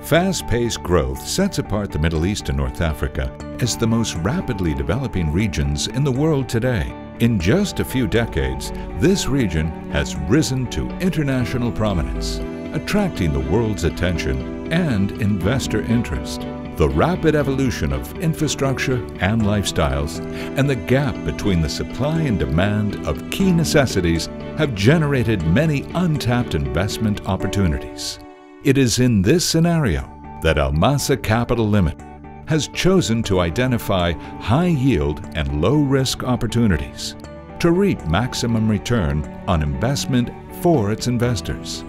Fast-paced growth sets apart the Middle East and North Africa as the most rapidly developing regions in the world today. In just a few decades, this region has risen to international prominence, attracting the world's attention and investor interest. The rapid evolution of infrastructure and lifestyles and the gap between the supply and demand of key necessities have generated many untapped investment opportunities. It is in this scenario that Amcl Capital Limited has chosen to identify high-yield and low-risk opportunities to reap maximum return on investment for its investors.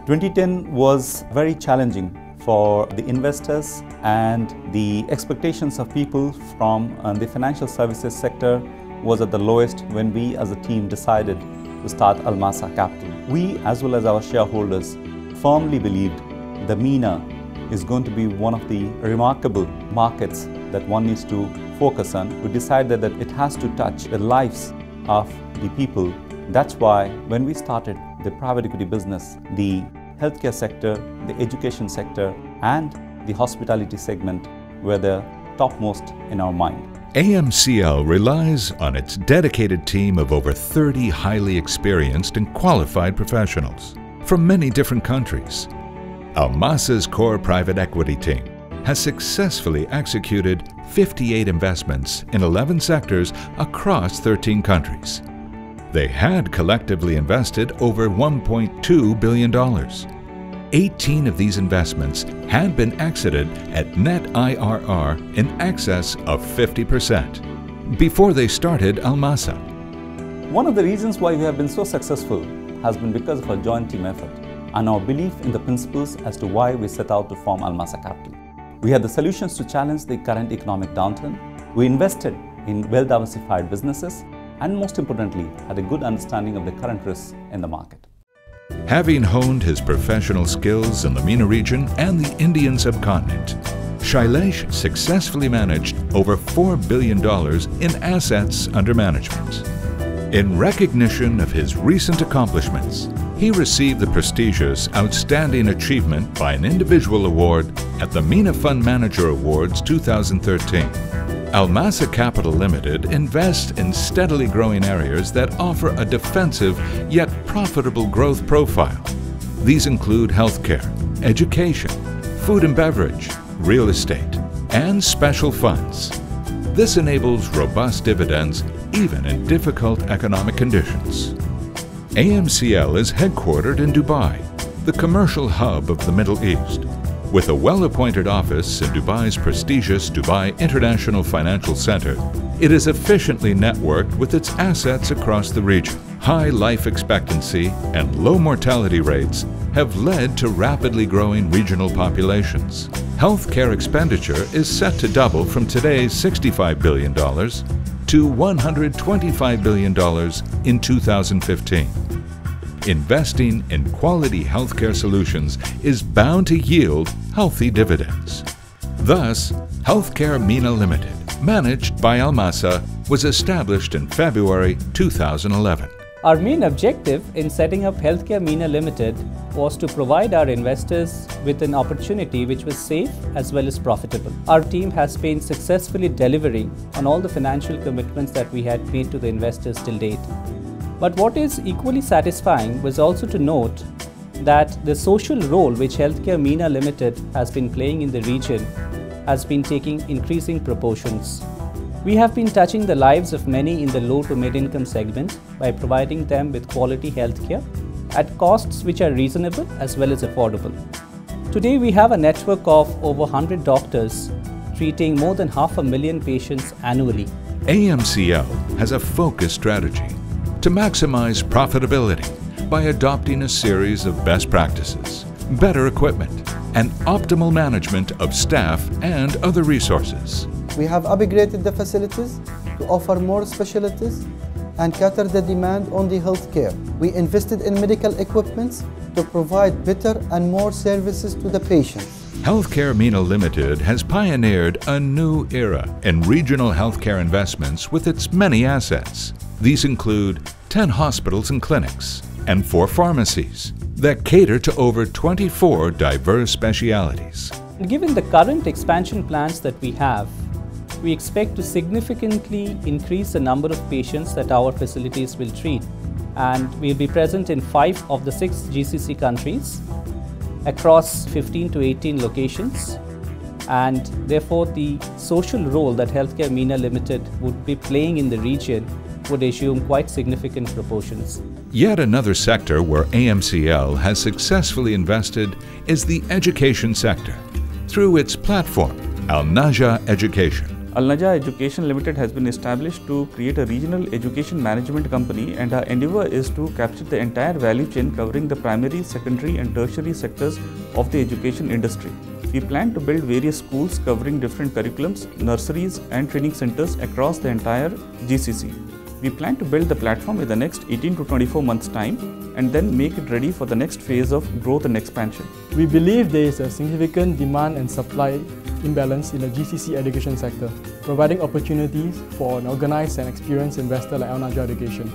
2010 was very challenging for the investors, and the expectations of people from the financial services sector was at the lowest when we as a team decided to start Amcl Capital. We, as well as our shareholders, firmly believed the MENA is going to be one of the remarkable markets that one needs to focus on. We decided that it has to touch the lives of the people. That's why when we started the private equity business, the healthcare sector, the education sector, and the hospitality segment were the topmost in our mind. AMCL relies on its dedicated team of over 30 highly experienced and qualified professionals from many different countries. Amcl's core private equity team has successfully executed 58 investments in 11 sectors across 13 countries. They had collectively invested over $1.2 billion. 18 of these investments had been exited at net IRR in excess of 50% before they started Amcl. One of the reasons why we have been so successful has been because of our joint team effort and our belief in the principles as to why we set out to form Amcl Capital. We had the solutions to challenge the current economic downturn. We invested in well-diversified businesses, and most importantly, had a good understanding of the current risks in the market. Having honed his professional skills in the MENA region and the Indian subcontinent, Shailesh successfully managed over $4 billion in assets under management. In recognition of his recent accomplishments, he received the prestigious Outstanding Achievement by an Individual Award at the MENA Fund Manager Awards 2013. Amcl Capital Limited invests in steadily growing areas that offer a defensive yet profitable growth profile. These include healthcare, education, food and beverage, real estate, and special funds. This enables robust dividends even in difficult economic conditions. AMCL is headquartered in Dubai, the commercial hub of the Middle East. With a well-appointed office in Dubai's prestigious Dubai International Financial Center, it is efficiently networked with its assets across the region. High life expectancy and low mortality rates have led to rapidly growing regional populations. Healthcare expenditure is set to double from today's $65 billion to $125 billion in 2015. Investing in quality healthcare solutions is bound to yield healthy dividends. Thus, Healthcare MENA Limited, managed by Amcl, was established in February 2011. Our main objective in setting up Healthcare MENA Limited was to provide our investors with an opportunity which was safe as well as profitable. Our team has been successfully delivering on all the financial commitments that we had made to the investors till date. But what is equally satisfying was also to note that the social role which Healthcare MENA Limited has been playing in the region has been taking increasing proportions. We have been touching the lives of many in the low to mid-income segment by providing them with quality healthcare at costs which are reasonable as well as affordable. Today we have a network of over 100 doctors treating more than 500,000 patients annually. AMCL has a focused strategy to maximize profitability by adopting a series of best practices, better equipment, and optimal management of staff and other resources. We have upgraded the facilities to offer more specialties and cater the demand on the healthcare. We invested in medical equipment to provide better and more services to the patients. Healthcare MENA Limited has pioneered a new era in regional healthcare investments with its many assets. These include 10 hospitals and clinics, and 4 pharmacies that cater to over 24 diverse specialities. Given the current expansion plans that we have, we expect to significantly increase the number of patients that our facilities will treat, and we'll be present in 5 of the 6 GCC countries across 15 to 18 locations, and therefore the social role that Healthcare MENA Limited would be playing in the region would assume quite significant proportions. Yet another sector where AMCL has successfully invested is the education sector through its platform, Al Najah Education. Al Najah Education Limited has been established to create a regional education management company, and our endeavor is to capture the entire value chain covering the primary, secondary and tertiary sectors of the education industry. We plan to build various schools covering different curriculums, nurseries and training centers across the entire GCC. We plan to build the platform in the next 18 to 24 months' time and then make it ready for the next phase of growth and expansion. We believe there is a significant demand and supply imbalance in the GCC education sector, providing opportunities for an organized and experienced investor like Al Najah Education.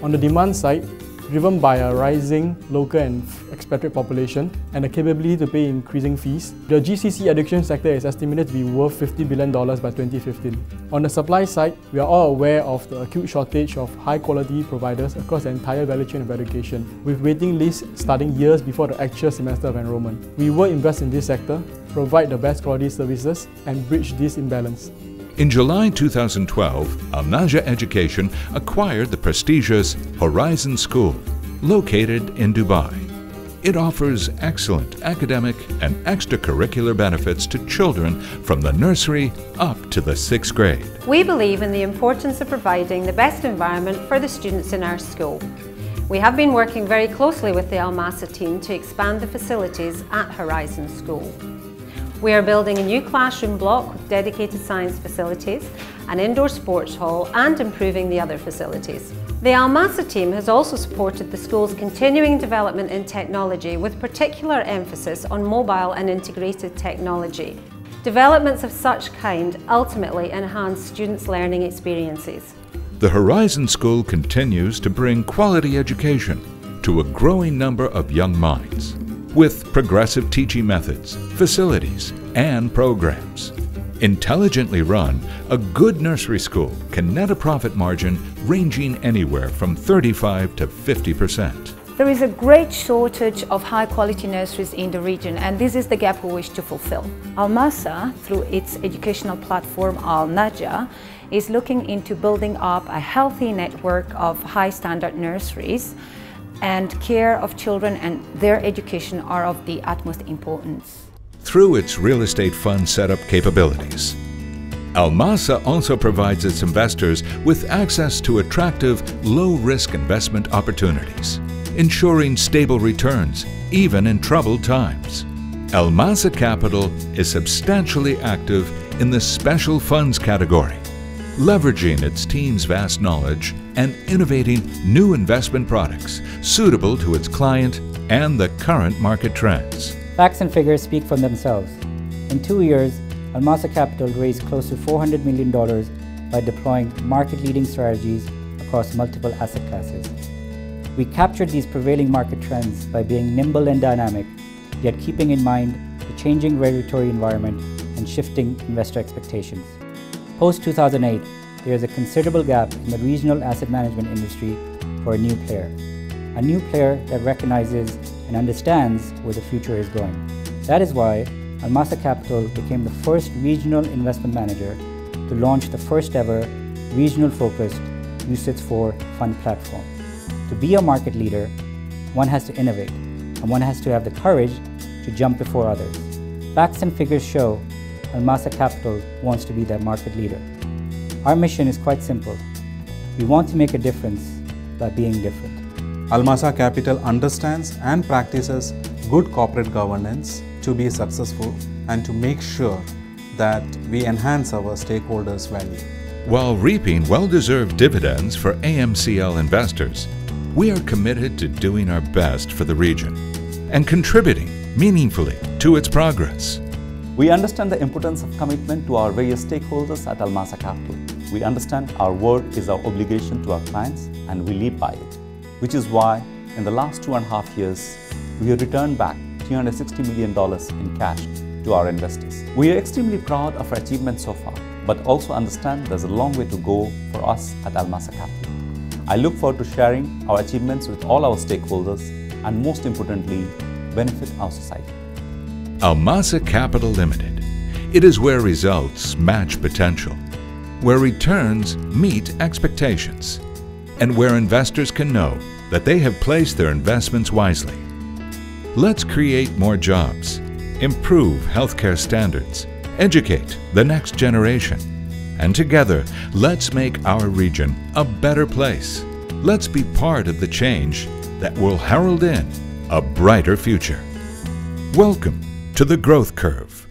On the demand side, driven by a rising local and expatriate population and the capability to pay increasing fees, the GCC education sector is estimated to be worth $50 billion by 2015. On the supply side, we are all aware of the acute shortage of high-quality providers across the entire value chain of education, with waiting lists starting years before the actual semester of enrollment. We will invest in this sector, provide the best quality services, and bridge this imbalance. In July 2012, Al Najah Education acquired the prestigious Horizon School, located in Dubai. It offers excellent academic and extracurricular benefits to children from the nursery up to the 6th grade. We believe in the importance of providing the best environment for the students in our school. We have been working very closely with the Almasa team to expand the facilities at Horizon School. We are building a new classroom block with dedicated science facilities, an indoor sports hall and improving the other facilities. The Almasa team has also supported the school's continuing development in technology with particular emphasis on mobile and integrated technology. Developments of such kind ultimately enhance students' learning experiences. The Horizon School continues to bring quality education to a growing number of young minds, with progressive teaching methods, facilities, and programs. Intelligently run, a good nursery school can net a profit margin ranging anywhere from 35 to 50%. There is a great shortage of high-quality nurseries in the region, and this is the gap we wish to fulfill. Almasa, through its educational platform Al Najah, is looking into building up a healthy network of high-standard nurseries, and care of children and their education are of the utmost importance. Through its real estate fund setup capabilities, Almasa also provides its investors with access to attractive, low-risk investment opportunities, ensuring stable returns even in troubled times. Almasa Capital is substantially active in the special funds category, leveraging its team's vast knowledge and innovating new investment products suitable to its client and the current market trends. Facts and figures speak for themselves. In 2 years, Almasa Capital raised close to $400 million by deploying market-leading strategies across multiple asset classes. We captured these prevailing market trends by being nimble and dynamic, yet keeping in mind the changing regulatory environment and shifting investor expectations. Post-2008, there is a considerable gap in the regional asset management industry for a new player that recognizes and understands where the future is going. That is why Almasa Capital became the first regional investment manager to launch the first ever regional-focused UCITS-4 fund platform. To be a market leader, one has to innovate, and one has to have the courage to jump before others. Facts and figures show Almasa Capital wants to be that market leader. Our mission is quite simple. We want to make a difference by being different. Almasa Capital understands and practices good corporate governance to be successful and to make sure that we enhance our stakeholders' value. While reaping well-deserved dividends for AMCL investors, we are committed to doing our best for the region and contributing meaningfully to its progress. We understand the importance of commitment to our various stakeholders at Almasa Capital. We understand our word is our obligation to our clients and we live by it, which is why In the last 2.5 years, we have returned back $360 million in cash to our investors. We are extremely proud of our achievements so far, but also understand there's a long way to go for us at Amcl Capital. I look forward to sharing our achievements with all our stakeholders and, most importantly, benefit our society. Amcl Capital Limited. It is where results match potential, where returns meet expectations, and where investors can know that they have placed their investments wisely. Let's create more jobs, improve healthcare standards, educate the next generation, and together, let's make our region a better place. Let's be part of the change that will herald in a brighter future. Welcome to the growth curve.